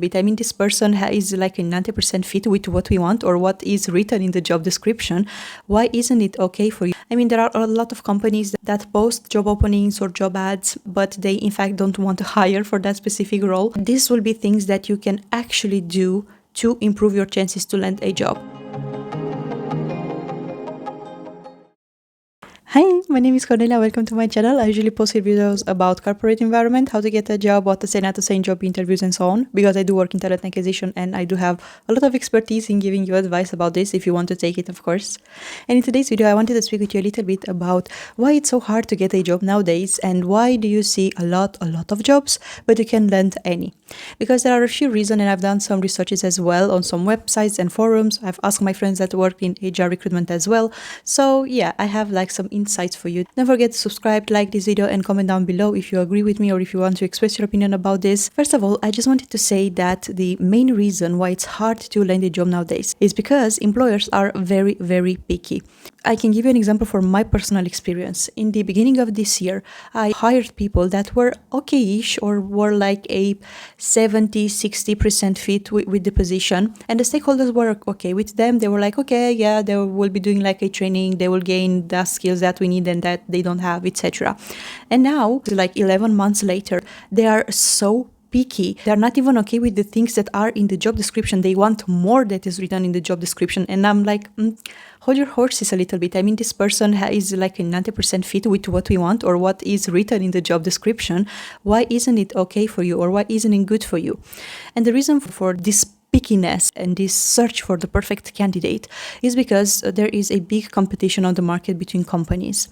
But I mean, this person is like a 90% fit with what we want or what is written in the job description. Why isn't it okay for you? I mean, there are a lot of companies that post job openings or job ads, but they in fact don't want to hire for that specific role. These will be things that you can actually do to improve your chances to land a job. Hi, my name is Cornelia. Welcome to my channel. I usually post videos about corporate environment, how to get a job, what to say, not to say in job interviews and so on, because I do work in talent acquisition and I do have a lot of expertise in giving you advice about this if you want to take it, of course. And in today's video, I wanted to speak with you a little bit about why it's so hard to get a job nowadays and why do you see a lot of jobs, but you can't land any. Because there are a few reasons, and I've done some researches as well on some websites and forums. I've asked my friends that work in HR recruitment as well. So yeah, I have like some insights for you. Don't forget to subscribe, like this video, and comment down below if you agree with me or if you want to express your opinion about this. First of all, I just wanted to say that the main reason why it's hard to land a job nowadays is because employers are very picky. I can give you an example from my personal experience. In the beginning of this year, I hired people that were okay-ish or were like a 70-60% fit with the position, and the stakeholders were okay with them. They were like, okay, yeah, they will be doing like a training, they will gain the skills that we need and that they don't have, etc. And now, like 11 months later, they are so picky. They're not even okay with the things that are in the job description. They want more that is written in the job description. And I'm like, hold your horses a little bit. I mean, this person is like a 90% fit with what we want or what is written in the job description. Why isn't it okay for you, or why isn't it good for you? And the reason for this pickiness and this search for the perfect candidate is because there is a big competition on the market between companies.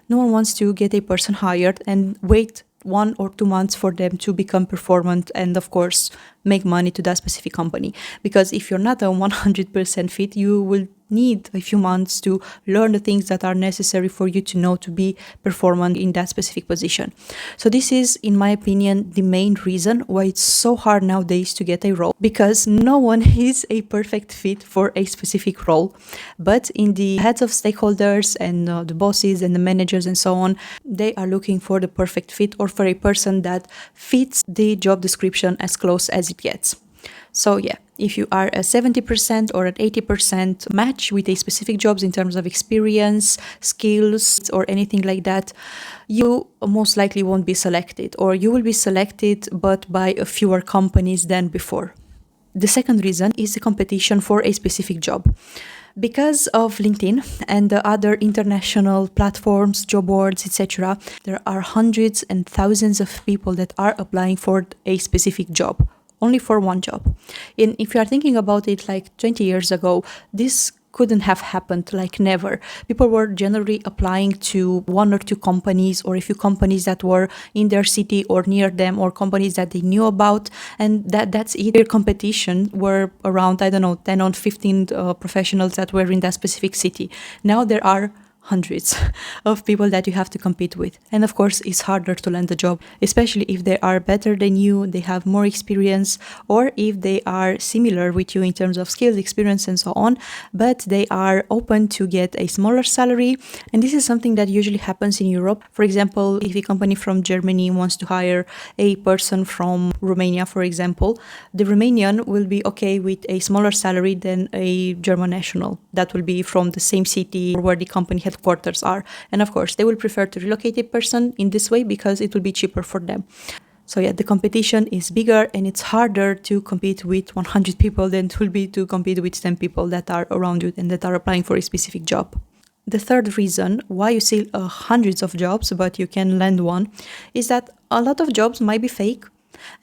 No one wants to get a person hired and wait 1 or 2 months for them to become performant and of course make money to that specific company. Because if you're not a 100% fit, you will need a few months to learn the things that are necessary for you to know to be performant in that specific position. So this is, in my opinion, the main reason why it's so hard nowadays to get a role, because no one is a perfect fit for a specific role. But in the heads of stakeholders and the bosses and the managers and so on, they are looking for the perfect fit or for a person that fits the job description as close as it gets. So yeah, if you are a 70% or an 80% match with a specific jobs in terms of experience, skills, or anything like that, you most likely won't be selected, or you will be selected but by a fewer companies than before. The second reason is the competition for a specific job. Because of LinkedIn and the other international platforms, job boards, etc., there are hundreds and thousands of people that are applying for a specific job. Only for one job. And if you are thinking about it like 20 years ago, this couldn't have happened, like never. People were generally applying to 1 or 2 companies or a few companies that were in their city or near them, or companies that they knew about, and that's it. Their competition were around, 10 or 15 professionals that were in that specific city. Now there are hundreds of people that you have to compete with. And of course, it's harder to land a job, especially if they are better than you, they have more experience, or if they are similar with you in terms of skills, experience, and so on, but they are open to get a smaller salary. And this is something that usually happens in Europe. For example, if a company from Germany wants to hire a person from Romania, for example, the Romanian will be okay with a smaller salary than a German national that will be from the same city where the company headquarters are. And of course, they will prefer to relocate a person in this way because it will be cheaper for them. So yeah, the competition is bigger and it's harder to compete with 100 people than it will be to compete with 10 people that are around you and that are applying for a specific job. The third reason why you see hundreds of jobs but you can land one is that a lot of jobs might be fake.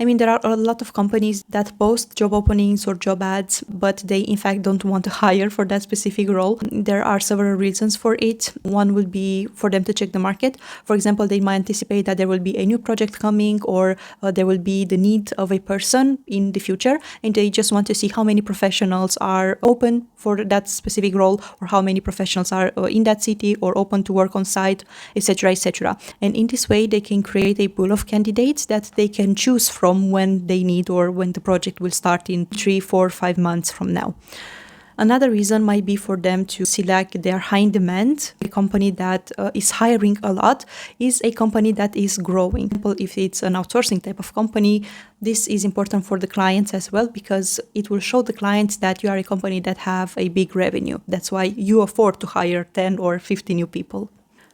I mean, there are a lot of companies that post job openings or job ads, but they in fact don't want to hire for that specific role. There are several reasons for it. One would be for them to check the market. For example, they might anticipate that there will be a new project coming, or there will be the need of a person in the future, and they just want to see how many professionals are open for that specific role, or how many professionals are in that city or open to work on site, etc., etc. And in this way, they can create a pool of candidates that they can choose from when they need, or when the project will start in 3, 4, 5 months from now. Another reason might be for them to see like they're high in demand. A company that is hiring a lot is a company that is growing. For example, if it's an outsourcing type of company, this is important for the clients as well, because it will show the clients that you are a company that have a big revenue. That's why you afford to hire 10 or 50 new people.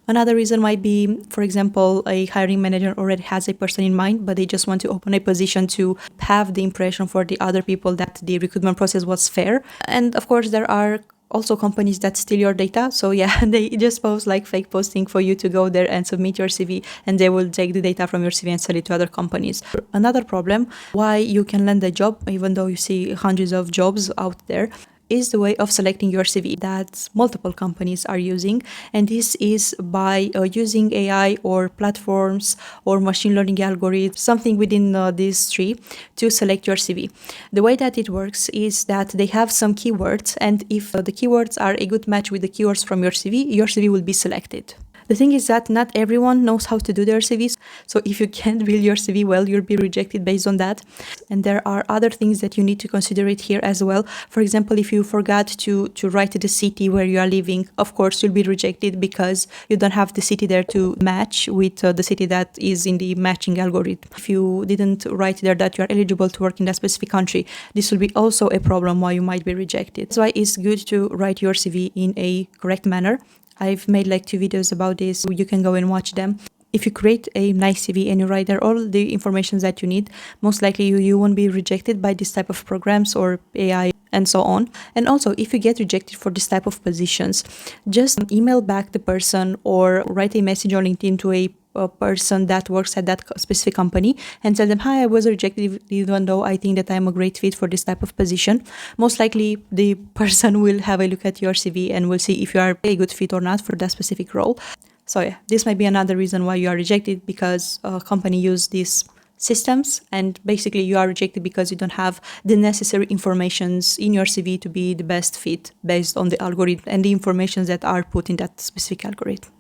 Another reason might be, for example, a hiring manager already has a person in mind, but they just want to open a position to have the impression for the other people that the recruitment process was fair. And of course, there are also companies that steal your data. So yeah, they just post like fake posting for you to go there and submit your CV, and they will take the data from your CV and sell it to other companies. Another problem why you can land a job, even though you see hundreds of jobs out there, is the way of selecting your CV that multiple companies are using. And this is by using AI or platforms or machine learning algorithms, something within these three, to select your CV. The way that it works is that they have some keywords, and if the keywords are a good match with the keywords from your CV will be selected. The thing is that not everyone knows how to do their CVs. So if you can't build your CV well, you'll be rejected based on that. And there are other things that you need to consider it here as well. For example, if you forgot to write the city where you are living, of course, you'll be rejected because you don't have the city there to match with the city that is in the matching algorithm. If you didn't write there that you are eligible to work in that specific country, this will be also a problem why you might be rejected. That's why it's good to write your CV in a correct manner. I've made like 2 videos about this. You can go and watch them. If you create a nice CV and you write there all the information that you need, most likely you won't be rejected by this type of programs or AI and so on. And also, if you get rejected for this type of positions, just email back the person or write a message on LinkedIn to a person that works at that specific company and tell them, hi, I was rejected even though I think that I'm a great fit for this type of position. Most likely the person will have a look at your CV and will see if you are a good fit or not for that specific role. So yeah, this might be another reason why you are rejected, because a company use these systems, and basically you are rejected because you don't have the necessary informations in your CV to be the best fit based on the algorithm and the informations that are put in that specific algorithm.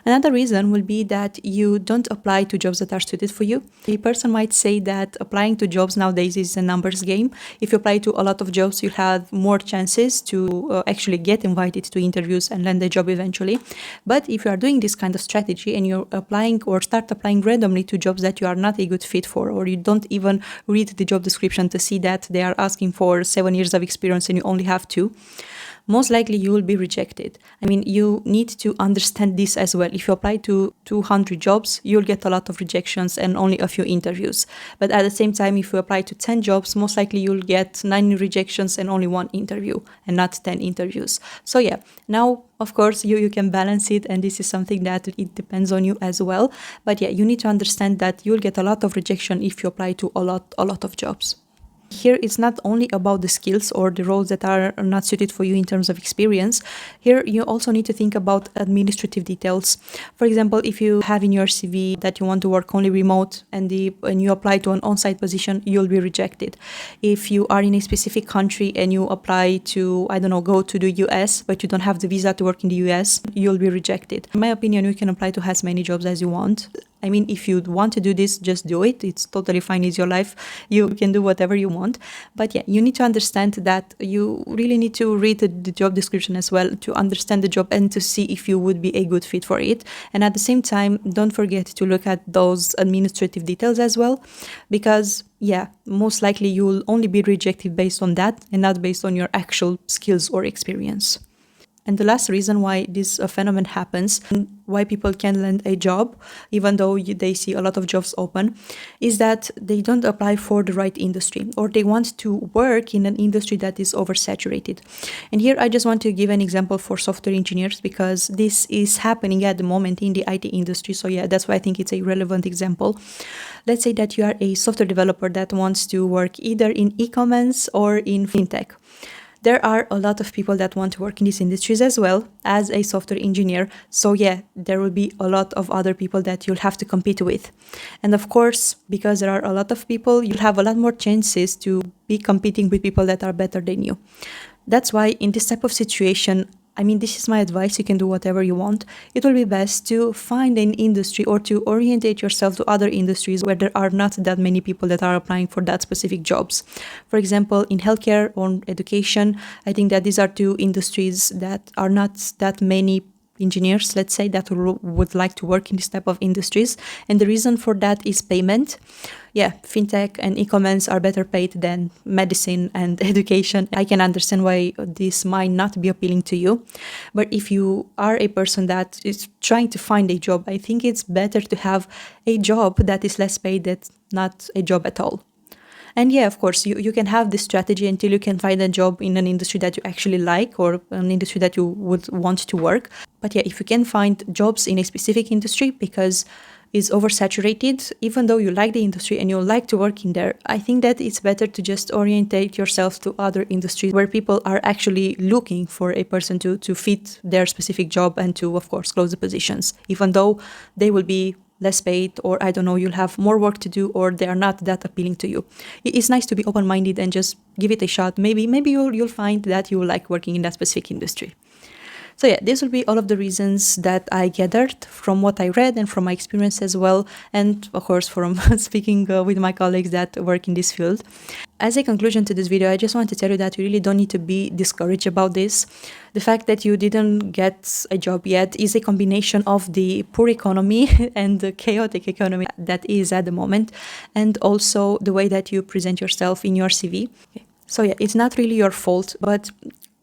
Another reason will be that you don't apply to jobs that are suited for you. A person might say that applying to jobs nowadays is a numbers game. If you apply to a lot of jobs, you'll have more chances to actually get invited to interviews and land a job eventually. But if you are doing this kind of strategy and you're applying or start applying randomly to jobs that you are not a good fit for, or you don't even read the job description to see that they are asking for 7 years of experience and you only have 2, most likely you will be rejected. I mean, you need to understand this as well. If you apply to 200 jobs, you'll get a lot of rejections and only a few interviews. But at the same time, if you apply to 10 jobs, most likely you'll get 9 rejections and only 1 interview and not 10 interviews. So yeah, now, of course, you can balance it, and this is something that it depends on you as well. But yeah, you need to understand that you'll get a lot of rejection if you apply to a lot of jobs. Here, it's not only about the skills or the roles that are not suited for you in terms of experience. Here, you also need to think about administrative details. For example, if you have in your CV that you want to work only remote and you apply to an on-site position, you'll be rejected. If you are in a specific country and you apply to, I don't know, go to the US, but you don't have the visa to work in the US, you'll be rejected. In my opinion, you can apply to as many jobs as you want. I mean, if you want to do this, just do it. It's totally fine. It's your life. You can do whatever you want. But yeah, you need to understand that you really need to read the job description as well to understand the job and to see if you would be a good fit for it. And at the same time, don't forget to look at those administrative details as well, because yeah, most likely you will only be rejected based on that and not based on your actual skills or experience. And the last reason why this phenomenon happens, and why people can land a job, even though they see a lot of jobs open, is that they don't apply for the right industry, or they want to work in an industry that is oversaturated. And here I just want to give an example for software engineers, because this is happening at the moment in the IT industry. So yeah, that's why I think it's a relevant example. Let's say that you are a software developer that wants to work either in e-commerce or in fintech. There are a lot of people that want to work in these industries as well as a software engineer. So yeah, there will be a lot of other people that you'll have to compete with. And of course, because there are a lot of people, you'll have a lot more chances to be competing with people that are better than you. That's why in this type of situation, I mean, this is my advice, you can do whatever you want. It will be best to find an industry or to orientate yourself to other industries where there are not that many people that are applying for that specific jobs. For example, in healthcare or education, I think that these are two industries that are not that many engineers, let's say, that would like to work in this type of industries. And the reason for that is payment. Yeah, fintech and e-commerce are better paid than medicine and education. I can understand why this might not be appealing to you. But if you are a person that is trying to find a job, I think it's better to have a job that is less paid than not a job at all. And yeah, of course, you can have this strategy until you can find a job in an industry that you actually like or an industry that you would want to work. But yeah, if you can find jobs in a specific industry because it's oversaturated, even though you like the industry and you like to work in there, I think that it's better to just orientate yourself to other industries where people are actually looking for a person to fit their specific job and to, of course, close the positions, even though they will be less paid, or I don't know, you'll have more work to do, or they are not that appealing to you. It's nice to be open-minded and just give it a shot. Maybe you'll find that you like working in that specific industry. So yeah, this will be all of the reasons that I gathered from what I read and from my experience as well, and of course from speaking with my colleagues that work in this field. As a conclusion to this video, I just want to tell you that you really don't need to be discouraged about this. The fact that you didn't get a job yet is a combination of the poor economy and the chaotic economy that is at the moment, and also the way that you present yourself in your CV. Okay. So yeah, it's not really your fault, but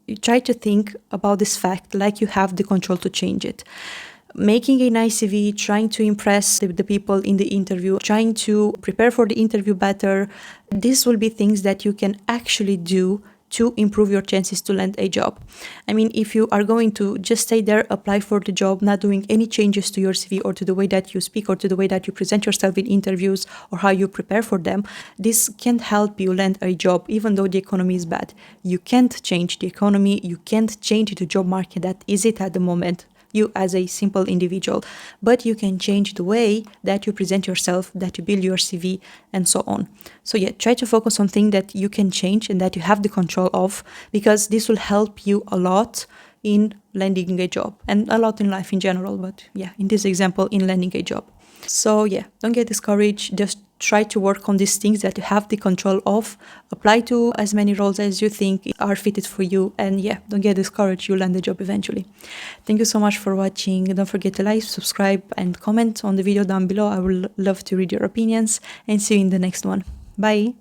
you try to think about this fact like you have the control to change it. Making a nice CV, trying to impress the people in the interview, trying to prepare for the interview better, these will be things that you can actually do to improve your chances to land a job. I mean, if you are going to just stay there, apply for the job, not doing any changes to your CV or to the way that you speak or to the way that you present yourself in interviews or how you prepare for them, this can't help you land a job even though the economy is bad. You can't change the economy, you can't change the job market that is it at the moment, you as a simple individual, but you can change the way that you present yourself, that you build your CV, and so on. So yeah, try to focus on things that you can change and that you have the control of, because this will help you a lot in landing a job and a lot in life in general, but yeah, in this example, in landing a job. So yeah, don't get discouraged, just try to work on these things that you have the control of, apply to as many roles as you think are fitted for you, and yeah, don't get discouraged, you'll land the job eventually. Thank you so much for watching. Don't forget to like, subscribe, and comment on the video down below. I would love to read your opinions, and see you in the next one. Bye!